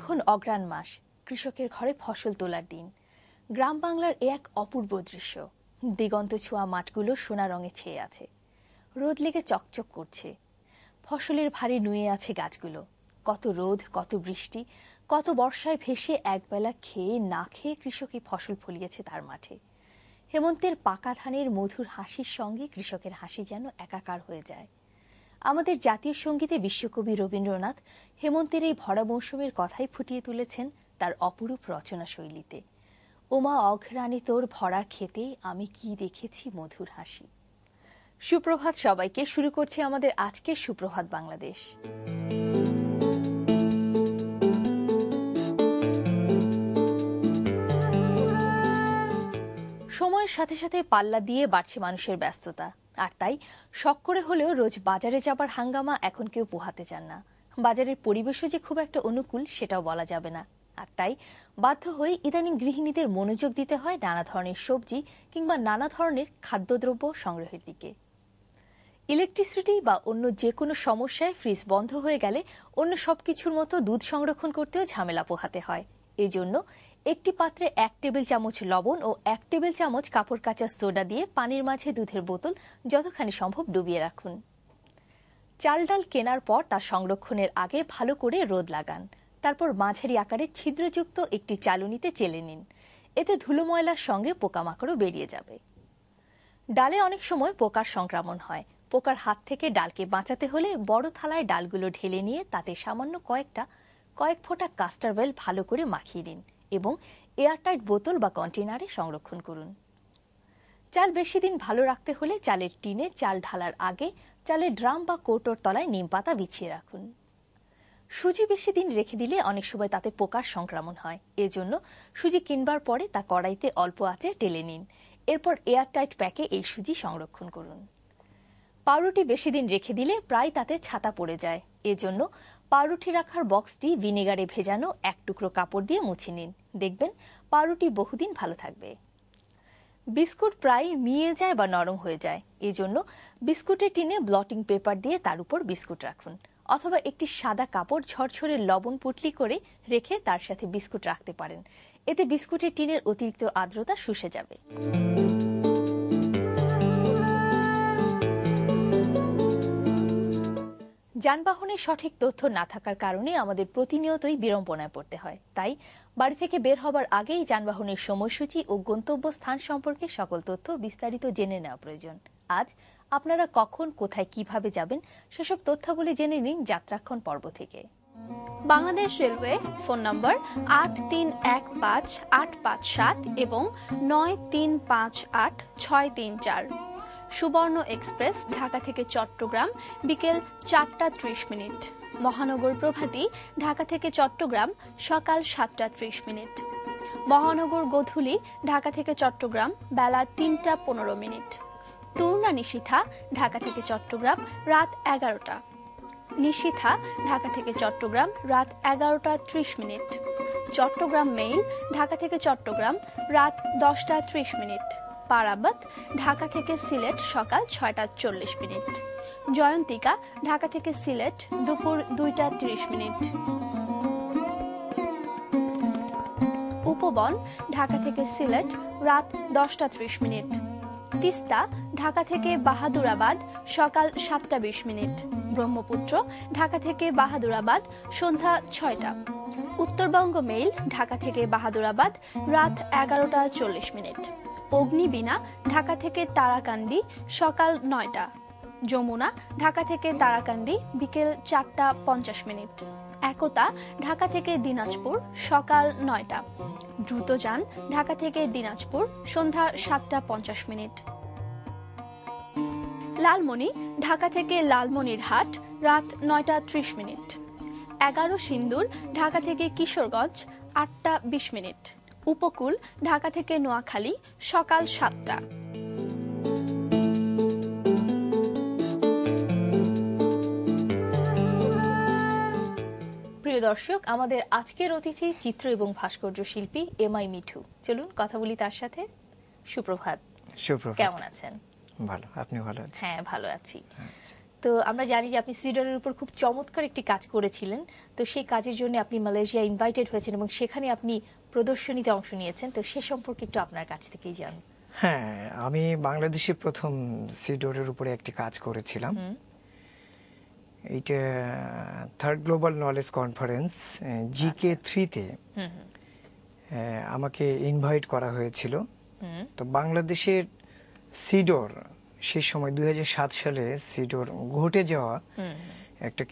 এখন অগ্রাণ মাস, কৃষকের ঘরে ফসল তোলার দিন। গ্রাম বাংলার এক অপূর্ব দৃশ্য। দিগন্ত ছোঁয়া মাঠগুলো সোনা রঙে ছেয়ে আছে, রোদ লেগে চকচক করছে। ফসলের ভারে নুয়ে আছে গাছগুলো। কত রোদ, কত বৃষ্টি, কত বর্ষায় ভেসে একবেলা খেয়ে না খেয়ে কৃষকই ফসল ফলিয়েছে তার মাঠে। হেমন্তের পাকা ধানের মধুর হাসির সঙ্গে কৃষকের হাসি যেন একাকার হয়ে যায়। আমাদের জাতীয় সঙ্গীতে বিশ্বকবি রবীন্দ্রনাথ হেমন্তের এই ভরা মৌসুমের কথাই ফুটিয়ে তুলেছেন তার অপরূপ রচনা শৈলীতে। ওমা অঘ্রাণে তোর ভরা খেতে আমি কি দেখেছি মধুর হাসি। সুপ্রভাত সবাইকে, শুরু করছি আমাদের আজকের সুপ্রভাত বাংলাদেশ। সময়ের সাথে সাথে পাল্লা দিয়ে বাড়ছে মানুষের ব্যস্ততা, আর তাই শখ করে হলেও রোজ বাজারে যাবার হাঙ্গামা এখন কেউ পোহাতে চান না। বাজারের পরিবেশও যে খুব একটা অনুকূল সেটাও বলা যাবে না, আর তাই বাধ্য হয়ে ইদানিং গৃহিণীদের মনোযোগ দিতে হয় নানা ধরনের সবজি কিংবা নানা ধরনের খাদ্যদ্রব্য সংগ্রহের দিকে। ইলেকট্রিসিটি বা অন্য যে কোনো সমস্যায় ফ্রিজ বন্ধ হয়ে গেলে অন্য সবকিছুর মতো দুধ সংরক্ষণ করতেও ঝামেলা পোহাতে হয়। এজন্য একটি পাত্রে 1 টেবিল চামচ লবণ ও 1 টেবিল চামচ কাপড় কাচা সোডা দিয়ে পানির মাঝে দুধের বোতল যতখানি সম্ভব ডুবিয়ে রাখুন। চাল ডাল কেনার পর তা সংরক্ষণের আগে ভালো করে রোদ লাগান। তারপর মাঝারি আকারের ছিদ্রযুক্ত একটি চালুনিতে চেলে নিন। এতে ধুলো ময়লার সঙ্গে পোকামাকড়ও বেরিয়ে যাবে। ডালে অনেক সময় পোকার সংক্রমণ হয়। পোকার হাত থেকে ডালকে বাঁচাতে হলে বড় থালায় ডালগুলো ঢেলে নিয়ে তাতে সামান্য কয়েক ফোঁটা কাস্টার অয়েল ভালো করে মাখিয়ে নিন এবং এয়ারটাইট বোতল বা কন্টেনারে সংরক্ষণ করুন। চাল বেশি দিন ভালো রাখতে হলে চালের টিনে চাল ঢালার আগে চালের ড্রাম বা কৌটোর তলায় নিম পাতা বিছিয়ে রাখুন। সুজি বেশি দিন রেখে দিলে অনেক সময় তাতে পোকার সংক্রমণ হয়। এজন্য সুজি কিনবার পরে তা কড়াইতে অল্প আঁচে ঢেলে নিন। এরপর এয়ারটাইট প্যাকে এই সুজি সংরক্ষণ করুন। পাউরুটি বেশি দিন রেখে দিলে প্রায় তাতে ছাতা পড়ে যায়। এজন্য পাউরুটি রাখার বক্সটি ভিনেগারে ভেজানো 1 টুকরো কাপড় দিয়ে মুছে নিন। দেখবেন পাউরুটি বহুদিন ভালো থাকবে। বিস্কুট প্রায় মিয়ে যায় বা নরম হয়ে যায়। এজন্য বিস্কুটের টিনে ব্লটিং পেপার দিয়ে তার উপর বিস্কুট রাখুন, অথবা একটি সাদা কাপড় ঝরঝরে লবণ পুটলি করে রেখে তার সাথে বিস্কুট রাখতে পারেন। এতে বিস্কুটের টিনের অতিরিক্ত আর্দ্রতা শুষে যাবে। যানবাহনের সঠিক তথ্য না থাকার কারণে আমাদের প্রতিনিয়তই বিড়ম্বনায় পড়তে হয়। তাই বাড়ি থেকে বের হবার আগেই যানবাহনের সময়সূচি ও গন্তব্য স্থান সম্পর্কে সকল তথ্য বিস্তারিত জেনে নেওয়া প্রয়োজন। আজ আপনারা কখন, কোথায়, কিভাবে যাবেন সেসব তথ্যাবলী জেনে নিন যাত্রাক্ষণ পর্ব থেকে। বাংলাদেশ রেলওয়ে ফোন নম্বর 83158557 এবং 93586634। সুবর্ণ এক্সপ্রেস ঢাকা থেকে চট্টগ্রাম বিকেল 4:30। মহানগর প্রভাতী ঢাকা থেকে চট্টগ্রাম সকাল 7:30। মহানগর গোধূলী ঢাকা থেকে চট্টগ্রাম বেলা 3:15। তুর্না নিশীথা ঢাকা থেকে চট্টগ্রাম রাত 11টা। নিশীথা ঢাকা থেকে চট্টগ্রাম রাত 11:30। চট্টগ্রাম মেইল ঢাকা থেকে চট্টগ্রাম রাত 10:30। পারাবত ঢাকা থেকে সিলেট সকাল 6:40। জয়ন্তিকা ঢাকা থেকে সিলেট দুপুর 2:30। উপবন ঢাকা থেকে সিলেট রাত 10:30। তিস্তা ঢাকা থেকে বাহাদুরাবাদ সকাল 7:20। ব্রহ্মপুত্র ঢাকা থেকে বাহাদুরাবাদ সন্ধ্যা 6টা। উত্তরবঙ্গ মেইল ঢাকা থেকে বাহাদুরাবাদ রাত 11:40। অগ্নিবীণা ঢাকা থেকে তারাকান্দি সকাল 9টা। যমুনা ঢাকা থেকে তারাকান্দি বিকেল 4:50। একতা ঢাকা থেকে দিনাজপুর সকাল 9টা। দ্রুতযান ঢাকা থেকে দিনাজপুর সন্ধ্যা 7:50। লালমনি ঢাকা থেকে লালমনিরহাট রাত 9:30। 11 সিন্দুর ঢাকা থেকে কিশোরগঞ্জ 8:20। উপকূল ঢাকা থেকে নোয়াখালী সকাল 7টা। প্রিয় দর্শক, আমাদের আজকের অতিথি চিত্র এবং ভাস্কর্য শিল্পী এমআই মিঠু। চলুন কথা বলি তার সাথে। সুপ্রভাত। সুপ্রভাত। কেমন আছেন? ভালো, আপনি ভালো আছেন? হ্যাঁ, ভালো আছি। তো আমরা জানি যে আপনি সিডরের উপর খুব চমৎকার একটি কাজ করেছিলেন, তো সেই কাজের জন্য আপনি মালয়েশিয়া ইনভাইটেড হয়েছেন এবং সেখানে আপনি প্রদর্শনীতে অংশ নিয়েছেন, তো সে সম্পর্কে একটু আপনার কাছ থেকেই জানুন। হ্যাঁ, আমি বাংলাদেশে প্রথম সিডোরের উপরে একটি কাজ করেছিলাম। এইটা থার্ড গ্লোবাল নলেজ কনফারেন্স GK3-তে আমাকে ইনভাইট করা হয়েছিল। তো বাংলাদেশের সিডোর সেই সময় 2007 সালে সিডোর ঘটে যাওয়া একটা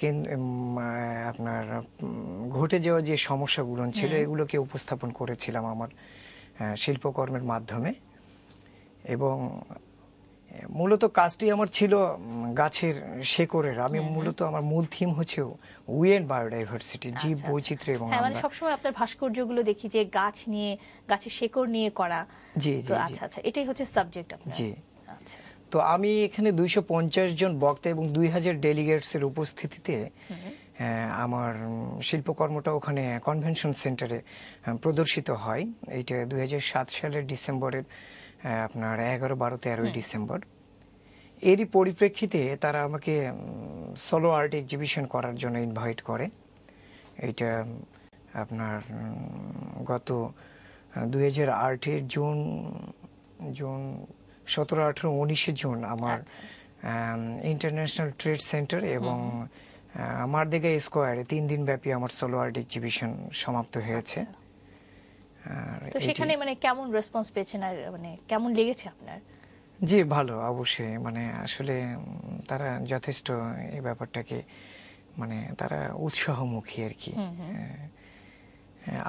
আপনার ঘটে যাওয়া যে সমস্যাগুলো ছিল এগুলোকে উপস্থাপন করেছিলাম আমার শিল্পকর্মের মাধ্যমে। এবং মূলত কাজটি আমার ছিল গাছের শেকড়ের। আমি মূলত আমার মূল থিম হচ্ছে উই অ্যান্ড বায়োডাইভার্সিটি, জীব বৈচিত্র্য এবং হ্যাঁ, মানে সবসময় আপনার ভাস্কর্যগুলো দেখি যে গাছ নিয়ে, গাছের শেকড় নিয়ে করা। জি তো আচ্ছা আচ্ছা, এটাই হচ্ছে সাবজেক্ট আপনার। জি। আচ্ছা, তো আমি এখানে 250 জন বক্তা এবং 2000 ডেলিগেটস এর উপস্থিতিতে আমার শিল্পকর্মটা ওখানে কনভেনশন সেন্টারে প্রদর্শিত হয়। এইটা 2007 সালের ডিসেম্বরের আপনার 11, 12, 13 ডিসেম্বর। এরই পরিপ্রেক্ষিতে তারা আমাকে সোলো আর্ট এক্সিবিশন করার জন্য ইনভাইট করে। এইটা আপনার গত 2008-এর জুন 17, 18, 19 জুন আমার ইন্টারন্যাশনাল ট্রেড সেন্টার এবং মারদেগা স্কোয়ারে 3 দিন ব্যাপী আমার সোলো আর্ট এক্সিবিশন সমাপ্ত হয়েছে। তো সেখানে মানে কেমন রেসপন্স পেয়েছেন আর মানে কেমন লেগেছে আপনার? জি, ভালো, অবশ্যই। মানে আসলে তারা যথেষ্ট এই ব্যাপারটাকে মানে তারা উৎসাহমুখী আর কি।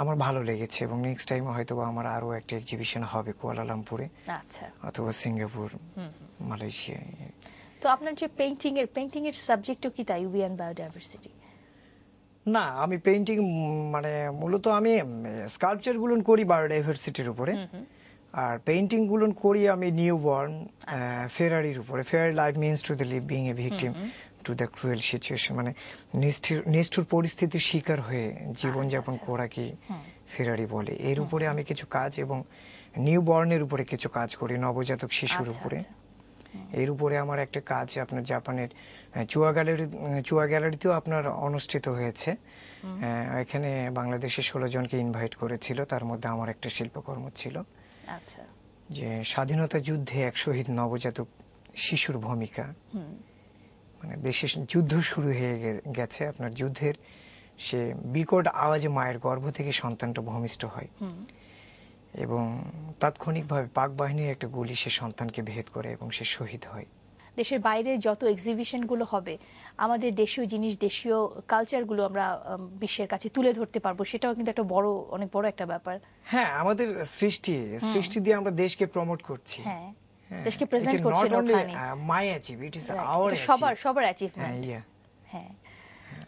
আমার ভালো লেগেছে এবং নেক্সট টাইম হয়তো আমার আরো একটা এক্সিবিশন হবে কুয়ালালামপুরে, আচ্ছা, অথবা সিঙ্গাপুর, মালয়েশিয়ায়। তো আপনার যে পেইন্টিং এর সাবজেক্টও কি তাই উই অ্যান্ড বায়োডাইভার্সিটি? না, আমি পেইন্টিং মানে মূলত আমি স্কাল্পচার গুলো করি বায়োডাইভার্সিটির উপরে, আর পেইন্টিং গুলো করি আমি নিউ বর্ন ফেরারির উপরে। ফেরারি life means to the live being a victim to the cruel situation, মানে নিষ্ঠুর পরিস্থিতির শিকার হয়ে জীবনযাপন করাকে ফেরারি বলে। এর উপরে আমি কিছু কাজ এবং নিউ বর্নের উপরে কিছু কাজ করি, নবজাতক শিশুর উপরে। এর উপরে আমার একটা কাজ আপনার জাপানের চুয়া গ্যালারিতেও আপনার অনুষ্ঠিত হয়েছে। এখানে বাংলাদেশের 16 জনকে ইনভাইট করেছিল, তার মধ্যে আমার একটা শিল্পকর্ম ছিল। আচ্ছা, যে স্বাধীনতা যুদ্ধে এক শহীদ নবজাতক শিশুর ভূমিকা। মানে দেশে যুদ্ধ শুরু হয়ে গেছে, আপনার যুদ্ধের সে বিকট আওয়াজে মায়ের গর্ভ থেকে সন্তানটা ভূমিষ্ঠ হয় এবং তাৎক্ষণিকভাবে পাক বাহিনীর একটা গুলি সে সন্তানকে ভেদ করে এবং সে শহীদ হয়। দেশের বাইরে যত এক্সিবিশন গুলো হবে আমাদের দেশীয় জিনিস, দেশীয় কালচার গুলো আমরা বিশ্বের কাছে তুলে ধরতে পারবো, সেটাও কিন্তু একটা অনেক বড় একটা ব্যাপার। হ্যাঁ, আমাদের সৃষ্টি দিয়ে আমরা দেশকে প্রমোট করছি। হ্যাঁ, দেশকে প্রেজেন্ট করছেন ওখানে। মাই অ্যাচিভ, ইট ইজ আওয়ার সবার অ্যাচিভমেন্ট। হ্যাঁ,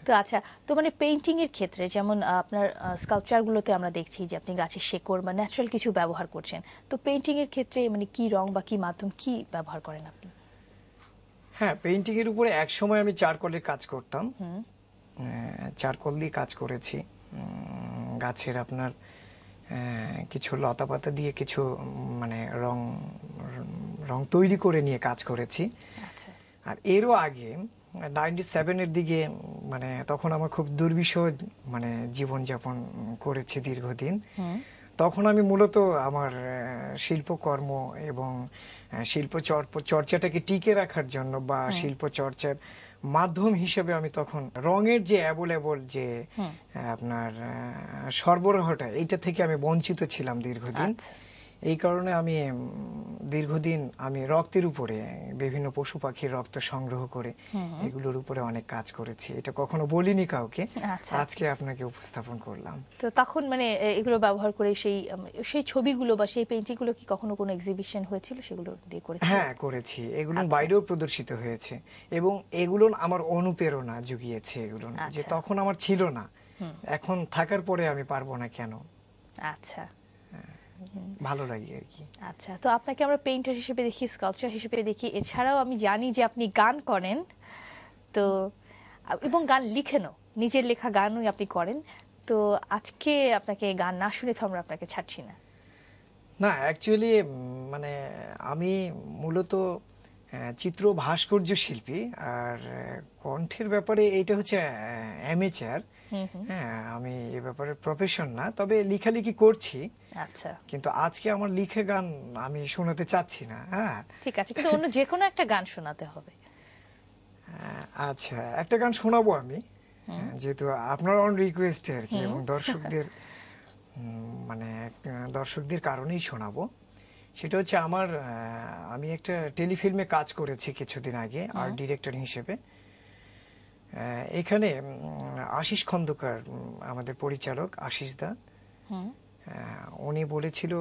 তো আচ্ছা, তো মানে পেইন্টিং এর ক্ষেত্রে যেমন আপনার স্কাল্পচার গুলোতে আমরা দেখছি যে আপনি গাছের শেকড় বা ন্যাচারাল কিছু ব্যবহার করছেন, তো পেইন্টিং এর ক্ষেত্রে মানে কি রং বা কি মাধ্যম কি ব্যবহার করেন আপনি? হ্যাঁ, পেইন্টিং এর উপরে এক সময় আমি চারকোলের কাজ করতাম। চারকোল দিয়ে কাজ করেছি। গাছের আপনার কিছু লতাপাতা দিয়ে কিছু মানে রং তৈরি করে নিয়ে কাজ করেছি। আচ্ছা, আর এরও আগে 97-এর দিকে মানে তখন আমার খুব দুর্বিষহ মানে জীবনযাপন করেছি দীর্ঘদিন। তখন আমি মূলত আমার শিল্পকর্ম এবং শিল্প চর্চাটাকে টিকে রাখার জন্য বা শিল্প চর্চার মাধ্যম হিসেবে আমি তখন রঙের যে অ্যাভেলেবল যে আপনার সরবরাহটা, এইটা থেকে আমি বঞ্চিত ছিলাম দীর্ঘদিন। এই কারণে আমি দীর্ঘদিন আমি রক্তের উপরে বিভিন্ন পশু পাখির রক্ত সংগ্রহ করে এগুলোর উপরে অনেক কাজ করেছি। এটা কখনো বলিনি কাউকে, আজকে আপনাকে উপস্থাপন করলাম। তো তখন মানে এগুলো ব্যবহার করে সেই ছবিগুলো বা সেই পেইন্টিং গুলো কি কখনো কোনো এক্সিবিশন হয়েছিল সেগুলো দিয়ে করেছেন? হ্যাঁ, করেছি। এগুলো বাইরেও প্রদর্শিত হয়েছে এবং এগুলো আমার অনুপ্রেরণা জুগিয়েছে। এগুলো যে তখন আমার ছিল না, এখন থাকার পরে আমি পারবো না কেন। আচ্ছা, ভালো লাগে আর কি। আচ্ছা, তো আপনাকে আমরা পেইন্টার হিসেবে দেখি, স্কাল্পচার হিসেবে দেখি, এছাড়াও আমি জানি যে আপনি গান করেন, তো এবং গান লিখেনও, নিজের লেখা গানই আপনি করেন। তো আজকে আপনাকে গান না শুনে তো আমরা আপনাকে ছাড়ছি না। না, অ্যাকচুয়ালি মানে আমি মূলত চিত্র ভাস্কর্য শিল্পী। আর কণ্ঠের ব্যাপারে এটা হচ্ছে অ্যামেচার। হ্যাঁ, আমি এ ব্যাপারে প্রফেশন না, তবে লেখালেখি করছি। আচ্ছা, কিন্তু আজকে আমার লিখে গান আমি শোনাতে চাচ্ছি না। হ্যাঁ, ঠিক আছে, কিন্তু অন্য যে কোনো একটা গান শোনাতে হবে। আচ্ছা, একটা গান শোনাবো আমি, যেহেতু আপনার অন রিকোয়েস্টে আর কি, এবং দর্শকদের মানে দর্শকদের কারণেই শোনাবো। সেটা হচ্ছে আমি একটা টেলিফিল্মে কাজ করেছি কিছুদিন আগে আর্ট ডিরেক্টর হিসেবে। এখানে আশিস খন্দকার, আমাদের পরিচালক আশিস দা, উনি বলেছিল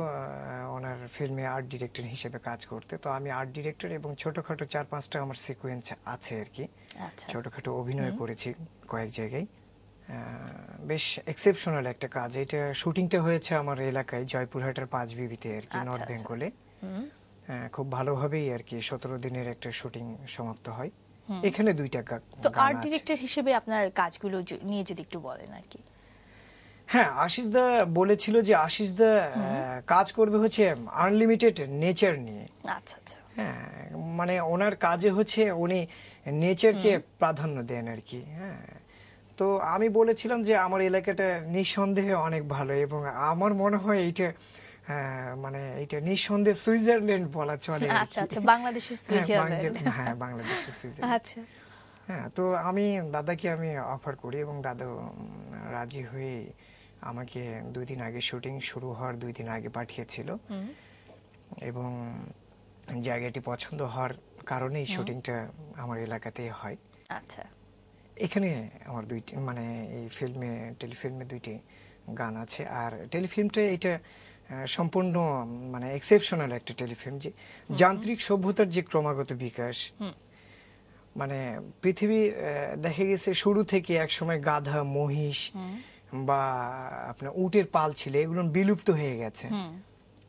ওনার ফিল্মে আর্ট ডিরেক্টর হিসেবে কাজ করতে। তো আমি আর্ট ডিরেক্টর এবং ছোটখাটো 4-5টা আমার সিকোয়েন্স আছে আর কি। আচ্ছা, ছোটখাটো অভিনয় করেছি কয়েক জায়গায়। বেশ এক্সেপশনাল একটা কাজ। এটা শুটিংটা হয়েছে আমার এলাকায় জয়পুরহাটের পাঁচবিবিতে আর কি, আচ্ছা, নর্থ আচ্ছা। বেঙ্গলে। খুব ভালোভাবেই আর কি 17 দিনের একটা শুটিং সমাপ্ত হয়। এখানে 2টা তো গান আর্ট আছে। ডিরেক্টর হিসেবে আপনার কাজগুলো নিয়ে যদি একটু বলেন আর কি। হ্যাঁ, আশিস দা বলেছিল যে আশিস দা কাজ করবে হচ্ছে আনলিমিটেড নেচার নিয়ে। আচ্ছা, আচ্ছা, হ্যাঁ, মানে ওনার কাজে হচ্ছে উনি নেচারকে প্রাধান্য দেন আর কি। হ্যাঁ, তো আমি বলেছিলাম যে আমার এলাকাটা নিঃসন্দেহে অনেক ভালো, এবং আমার মনে হয় এইটা মানে এইটা নিঃসন্দেহে সুইজারল্যান্ড বলা চলে আর আচ্ছা, কি। আচ্ছা, বাংলাদেশের হ্যাঁ, সুইজারল্যান্ড। হ্যাঁ, বাংলাদেশের সুইজারল্যান্ড। আচ্ছা, হ্যাঁ, তো দাদাকে আমি অফার করি, এবং দাদা রাজি হয়ে আমাকে 2 দিন আগে, শুটিং শুরু হওয়ার 2 দিন আগে পাঠিয়েছিল। এবং জায়গাটি পছন্দ হওয়ার কারণেই শুটিংটা আমার এলাকাতেই হয়। আচ্ছা, এখানে আমার মানে এই টেলিফিল্মে 2টি গান আছে। আর টেলিফিল্মটা এটা সম্পূর্ণ মানে এক্সেপশনাল একটা টেলিফিল্ম, যে যান্ত্রিক সভ্যতার যে ক্রমাগত বিকাশ। মানে পৃথিবী দেখা গেছে শুরু থেকে একসময় গাধা, মহিষ বা আপনার উটের পাল ছিল, এগুলো বিলুপ্ত হয়ে গেছে।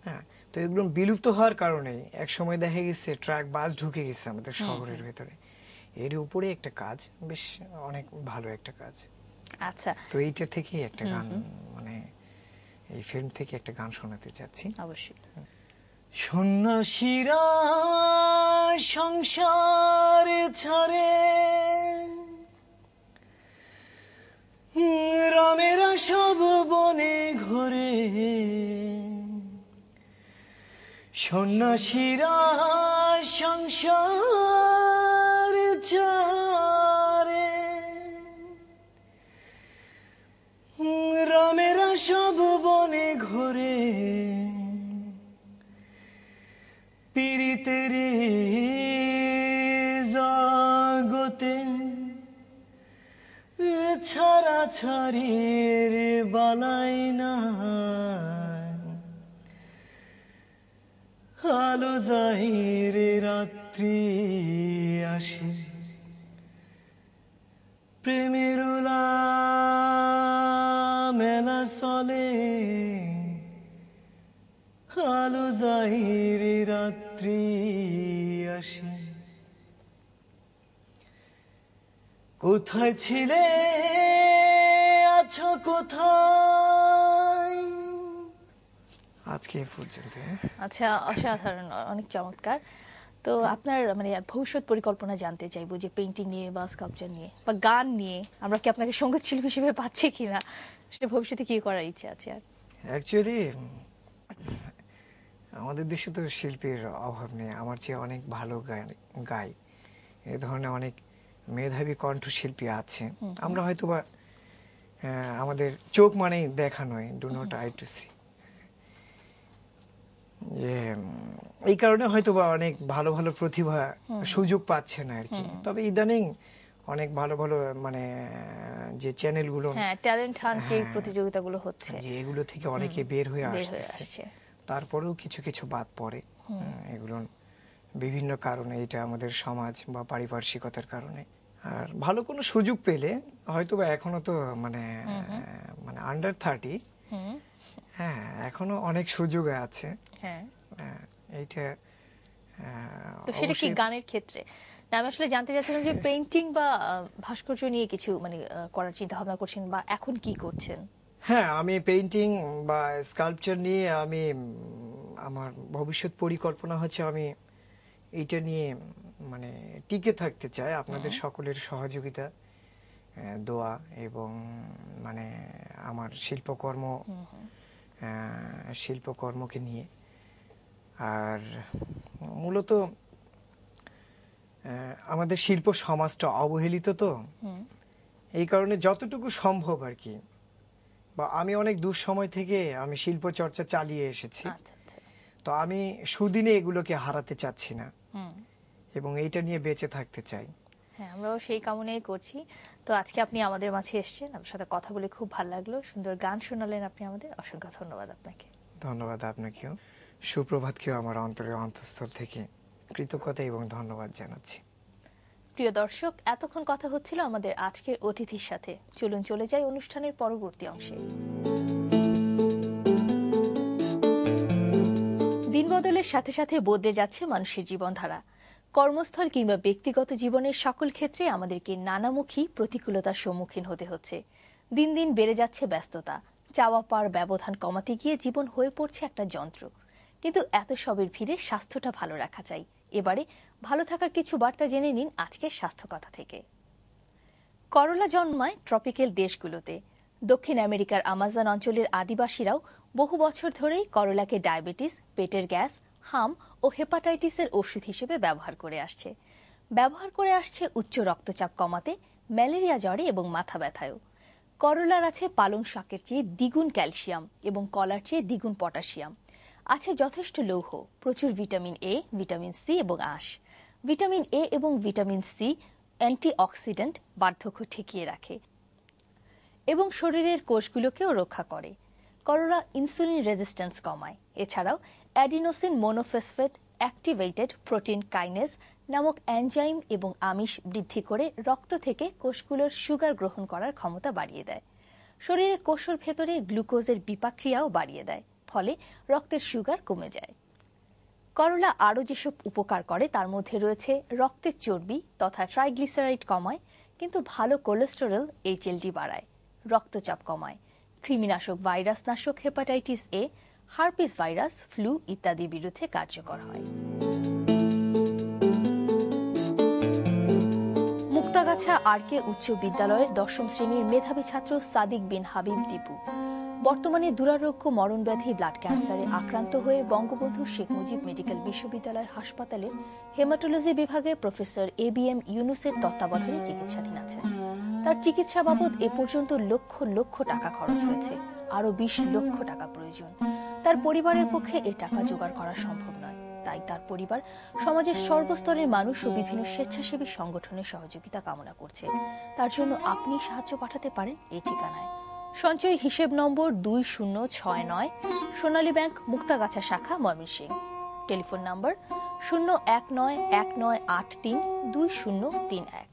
হ্যাঁ, তো এগুলো বিলুপ্ত হওয়ার কারণে এক সময় দেখা গেছে ট্রাক, বাস ঢুকে গেছে আমাদের শহরের ভেতরে। এর উপরে একটা কাজ, বেশ অনেক ভালো একটা কাজ। আচ্ছা, তো এইটা থেকে একটা গান, মানে এই ফিল্ম থেকে একটা গান শোনাতে চাচ্ছি। অবশ্যই। সন্ন্যাসীরা সংসার ছাড়ে, রামেরা সব বনে ঘোরে। সন্ন্যাসীরা সংসার ছাড়ে, রামেরা সব বনে ঘোরে। পীড়িতের জগতে ছাড়া ছাড়ির বালাই না, আলো যাই রে রাত্রি আসে, প্রেমের মেলা চলে, আলো যাই রে রাত্রি আসে। কোথায় ছিলে, আছো কোথায়? আজকে এই পর্যন্ত। আচ্ছা, অসাধারণ, অনেক চমৎকার। তো আপনার মানে ভবিষ্যৎ পরিকল্পনা জানতে চাইবো, যে পেইন্টিং নিয়ে বা স্কাল্পচার নিয়ে বা গান নিয়ে আমরা কি আপনাকে সঙ্গীত শিল্পী হিসেবে পাচ্ছি কিনা, সেটা ভবিষ্যতে কি করার ইচ্ছে আছে? আর অ্যাকচুয়ালি আমাদের দেশে তো শিল্পীর অভাব নেই। আমার চেয়ে অনেক ভালো গায় এ ধরনের অনেক মেধাবী কণ্ঠশিল্পী আছে। আমরা হয়তোবা আমাদের চোখ মানেই দেখা নয়, do not eye to see. এই কারণে হয়তোবা অনেক ভালো ভালো প্রতিভা সুযোগ পাচ্ছে না আর কি। তবে ইদানিং অনেক ভালো ভালো মানে যে চ্যানেলগুলো, হ্যাঁ, ট্যালেন্ট হান্ট যে প্রতিযোগিতাগুলো হচ্ছে, যে এগুলো থেকে অনেকে বের হয়ে আসছে। আসছে, তারপরেও কিছু কিছু বাদ পড়ে। এগুলো বিভিন্ন কারণে, এটা আমাদের সমাজ বা পারিপার্শ্বিকতার কারণে। আর ভালো কোনো সুযোগ পেলে হয়তোবা, এখনো তো মানে মানে আন্ডার 30, হ্যাঁ, এখনো অনেক সুযোগ আছে। হ্যাঁ, এইটা তো সেটা কি গানের ক্ষেত্রে না? আমি আসলে জানতে চাচ্ছিলাম যে পেইন্টিং বা ভাস্কর্য নিয়ে কিছু মানে করার চিন্তা ভাবনা করছেন, বা এখন কি করছেন? হ্যাঁ, আমি পেইন্টিং বা স্কাল্পচার নিয়ে আমার ভবিষ্যৎ পরিকল্পনা হচ্ছে আমি এইটা নিয়ে মানে টিকে থাকতে চায় আপনাদের সকলের সহযোগিতা, দোয়া এবং মানে আমার শিল্পকর্মকে নিয়ে। আর মূলত আমাদের শিল্প সমাজটা অবহেলিত, তো এই কারণে যতটুকু সম্ভব আর কি, বা আমি অনেক দূর সময় থেকে আমি শিল্প চর্চা চালিয়ে এসেছি। তো আমি সুদিনে এগুলোকে হারাতে চাচ্ছি না এবং এইটা নিয়ে বেঁচে থাকতে চাই। হ্যাঁ, আমরাও সেই কামনাই করছি। তো আজকে আপনি আমাদের মাঝে এসেছেন, আপনার সাথে কথা বলে খুব ভালো লাগলো, সুন্দর গান শোনালেন আপনি আমাদের, অসংখ্য ধন্যবাদ আপনাকে। ধন্যবাদ আপনাকেও। সুপ্রভাতকেও আমার অন্তরের অন্তঃস্থল থেকে কৃতজ্ঞতা এবং ধন্যবাদ জানাচ্ছি। প্রিয় দর্শক, এতক্ষণ কথা হচ্ছিল আমাদের আজকের অতিথির সাথে। চলুন চলে যাই অনুষ্ঠানের পরবর্তী অংশে। দিন বদলের সাথে সাথে বদলে যাচ্ছে মানুষের জীবনধারা। কর্মস্থল কিংবা ব্যক্তিগত জীবনের সকল ক্ষেত্রে আমাদেরকে নানামুখী প্রতিকূলতার সম্মুখীন হতে হচ্ছে। দিন দিন বেড়ে যাচ্ছে ব্যস্ততা, চাওয়া পাওয়ার ব্যবধান কমাতে গিয়ে জীবন হয়ে পড়ছে একটা যন্ত্র। কিন্তু এত সবের ভিড়ে স্বাস্থ্যটা ভালো রাখা চাই। এবারে ভালো থাকার কিছু বার্তা জেনে নিন আজকের স্বাস্থ্য কথা থেকে। করলা জন্মায় ট্রপিক্যাল দেশগুলোতে। দক্ষিণ আমেরিকার আমাজন অঞ্চলের আদিবাসীরাও বহু বছর ধরেই করলাকে ডায়াবেটিস, পেটের গ্যাস, হাম ও হেপাটাইটিসের ওষুধ হিসেবে ব্যবহার করে আসছে উচ্চ রক্তচাপ কমাতে, ম্যালেরিয়া জ্বরে এবং মাথা ব্যথায়ও। করলার আছে পালং শাকের চেয়ে দ্বিগুণ ক্যালসিয়াম এবং কলার চেয়ে দ্বিগুণ পটাশিয়াম। আছে যথেষ্ট লৌহ, প্রচুর ভিটামিন এ, ভিটামিন সি এবং আঁশ। ভিটামিন এ এবং ভিটামিন সি অ্যান্টিঅক্সিডেন্ট, বার্ধক্য ঠেকিয়ে রাখে এবং শরীরের কোষগুলোকেও রক্ষা করে। করলা ইনসুলিন রেজিস্ট্যান্স কমায়। এছাড়াও অ্যাডিনোসিন মোনোফসফেট অ্যাক্টিভেটেড প্রোটিন কাইনেজ নামক এনজাইম এবং আমিষ বৃদ্ধি করে রক্ত থেকে কোষগুলোর সুগার গ্রহণ করার ক্ষমতা বাড়িয়ে দেয়। শরীরের কোষের ভেতরে গ্লুকোজের বিপাক্রিয়াও বাড়িয়ে দেয়, ফলে রক্তের সুগার কমে যায়। করলা আরও যেসব উপকার করে তার মধ্যে রয়েছে রক্তের চর্বি তথা ট্রাইগ্লিসারাইড কমায়, কিন্তু ভালো কোলেস্টেরল এইচএলডি বাড়ায়, রক্তচাপ কমায়, কৃমিনাশক, ভাইরাসনাশক, hepatitis A, herpes virus, flu ইত্যাদির বিরুদ্ধে কার্যকর হয়। মুক্তাগাছা আরকে উচ্চ বিদ্যালয়ের ১০ম শ্রেণীর মেধাবী ছাত্র সাদিক বিন হাবিব দীপু বর্তমানে দুরারোগ্য মরণব্যাধি ব্লাড ক্যান্সারে আক্রান্ত হয়ে বঙ্গবন্ধু শেখ মুজিব মেডিকেল বিশ্ববিদ্যালয় হাসপাতালের হেমাটোলজি বিভাগে প্রফেসর ABM ইউনুসের তত্ত্বাবধানে চিকিৎসাধীন আছেন। তার চিকিৎসা বাবদ এ পর্যন্ত লক্ষ লক্ষ টাকা খরচ হয়েছে, আরও ২০ লক্ষ টাকা প্রয়োজন। তার পরিবারের পক্ষে এ টাকা জোগাড় করা সম্ভব নয়, তাই তার পরিবার সমাজের সর্বস্তরের মানুষ ও বিভিন্ন স্বেচ্ছাসেবী সংগঠনের সহযোগিতা কামনা করছে। তার জন্য আপনি সাহায্য পাঠাতে পারেন এই ঠিকানায়। সঞ্চয় হিসেব নম্বর 2069, সোনালী ব্যাংক, মুক্তাগাছা শাখা, ময়মনসিংহ। Telephone number 01919832031।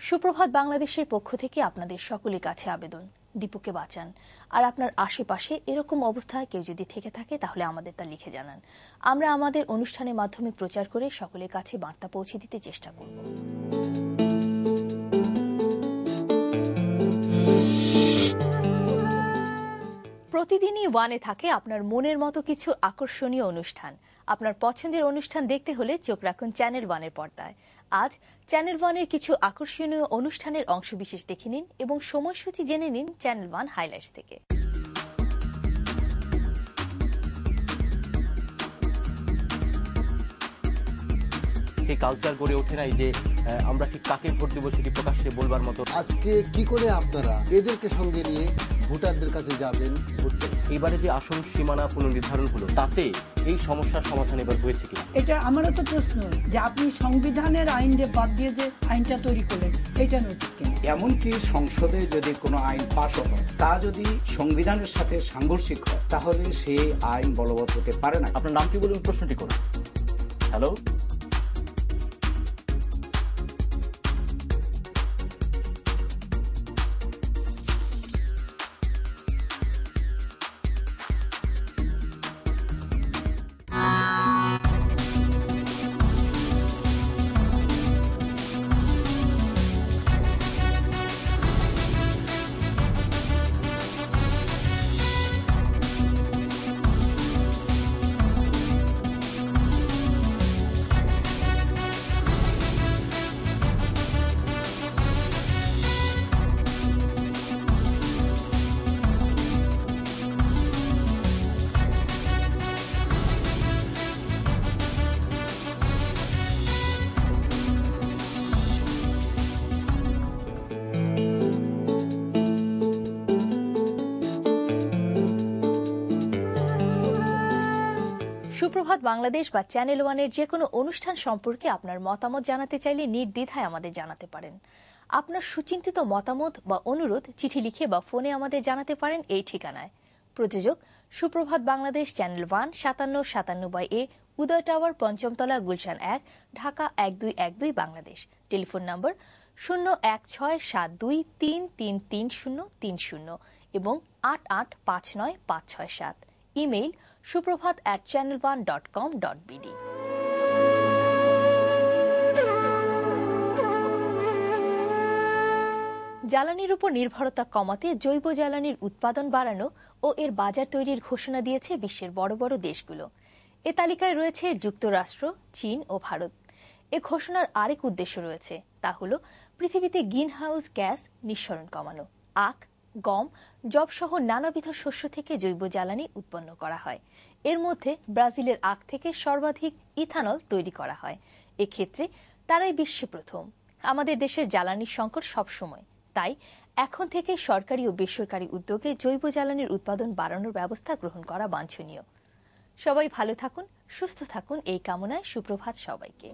সুপ্রভাত বাংলাদেশের পক্ষ থেকে আপনাদের সকলের কাছে আবেদন, দীপুকে বাঁচান। আর আপনার আশেপাশে এরকম অবস্থায় কেউ যদি থেকে থাকে তাহলে আমাদের তা লিখে জানান। আমরা আমাদের অনুষ্ঠানের মাধ্যমে প্রচার করে সকলের কাছে বার্তা পৌঁছে দিতে চেষ্টা করব। প্রতিদিনই ওয়ানে থাকে আপনার মনের মতো কিছু আকর্ষণীয় অনুষ্ঠান। আপনার পছন্দের অনুষ্ঠান দেখতে হলে চোখ রাখুন চ্যানেল ওয়ানের পর্দায়। আজ চ্যানেল ওয়ানের কিছু আকর্ষণীয় অনুষ্ঠানের অংশবিশেষ দেখে নিন এবং সময়সূচি জেনে নিন চ্যানেল ওয়ান হাইলাইটস থেকে। সেই কালচার গড়ে ওঠে নাই যে আমরা ঠিক কাকে ভোট দেবো সেটি প্রকাশ্যে বলবার মতো। আজকে কি করে আপনারা এদেরকে সঙ্গে নিয়ে ভোটারদের কাছে যাবেন ভোট দেবেন? এইবারে যে আসন সীমানা পুনর্নির্ধারণ হলো তাতে এই সমস্যার সমাধান এবার হয়েছে কিনা? এটা আমারও তো প্রশ্ন যে আপনি সংবিধানের আইনে বাদ দিয়ে যে আইনটা তৈরি করলেন এটা নৈতিক কিনা? এমনকি সংসদে যদি কোনো আইন পাশ হয় তা যদি সংবিধানের সাথে সাংঘর্ষিক হয় তাহলে সেই আইন বলবৎ হতে পারে না। আপনার নামটি বলুন, প্রশ্নটি করুন। হ্যালো। সুপ্রভাত বাংলাদেশ বা চ্যানেল ওয়ানের যে কোনো অনুষ্ঠান সম্পর্কে আপনার মতামত জানাতে চাইলে নির্দ্বিধায় আমাদের জানাতে পারেন। আপনার সুচিন্তিত মতামত বা অনুরোধ চিঠি লিখে বা ফোনে আমাদের জানাতে পারেন এই ঠিকানায়। প্রযোজক Suprobhat Bangladesh, channel 1, 5757/A, Uday tower, পঞ্চমতলা, গুলশান 1, ঢাকা 1212 বাংলাদেশ। টেলিফোন নম্বর 01672333030 এবং 88595567। Email suprabhat@channel1.com.bd। জ্বালানির উপর নির্ভরতা কমাতে জৈব জ্বালানির উৎপাদন বাড়ানো ও এর বাজার তৈরির ঘোষণা দিয়েছে বিশ্বের বড় বড় দেশগুলো। এ তালিকায় রয়েছে যুক্তরাষ্ট্র, চীন ও ভারত। এ ঘোষণার আরেক উদ্দেশ্য রয়েছে, তা হল পৃথিবীতে গ্রিনহাউস গ্যাস নিঃসরণ কমানো। আখ, গম, যবসহ নানাবিধ শস্য থেকে জৈব জ্বালানি উৎপন্ন করা হয়। এর মধ্যে ব্রাজিলের আখ থেকে সর্বাধিক ইথানল তৈরি করা হয়। এক্ষেত্রে তারাই বিশ্বে প্রথম। আমাদের দেশের জ্বালানির সংকট সবসময়, তাই এখন থেকে সরকারি ও বেসরকারি উদ্যোগে জৈব জ্বালানির উৎপাদন বাড়ানোর ব্যবস্থা গ্রহণ করা বাঞ্ছনীয়। সবাই ভালো থাকুন, সুস্থ থাকুন এই কামনায় সুপ্রভাত সবাইকে।